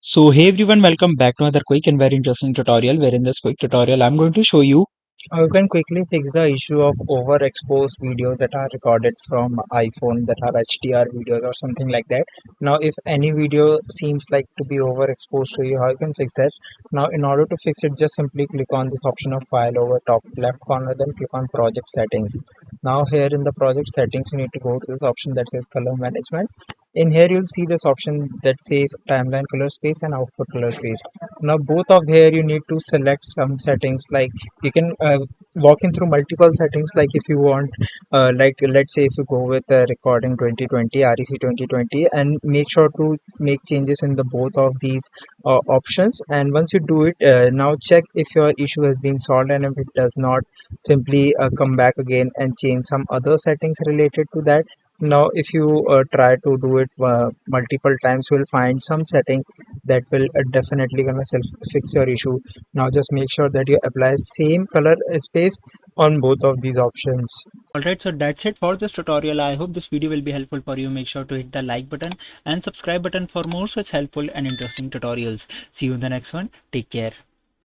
So hey everyone, welcome back to another quick and very interesting tutorial where in this quick tutorial I'm going to show you how you can quickly fix the issue of overexposed videos that are recorded from iPhone that are HDR videos or something like that. Now if any video seems like to be overexposed to you, how you can fix that? Now in order to fix it, just simply click on this option of file over top left corner, then click on project settings. Now here in the project settings you need to go to this option that says color management. In here you'll see this option that says timeline color space and output color space. Now both of here you need to select some settings, like you can walk in through multiple settings, like if you want like let's say if you go with recording 2020 rec 2020 and make sure to make changes in the both of these options, and once you do it, now check if your issue has been solved, and if it does not, simply come back again and change some other settings related to that. Now if you try to do it multiple times, you will find some setting that will definitely gonna self fix your issue. Now just make sure that you apply same color space on both of these options. Alright, so that's it for this tutorial. I hope this video will be helpful for you. Make sure to hit the like button and subscribe button for more such helpful and interesting tutorials. See you in the next one. Take care.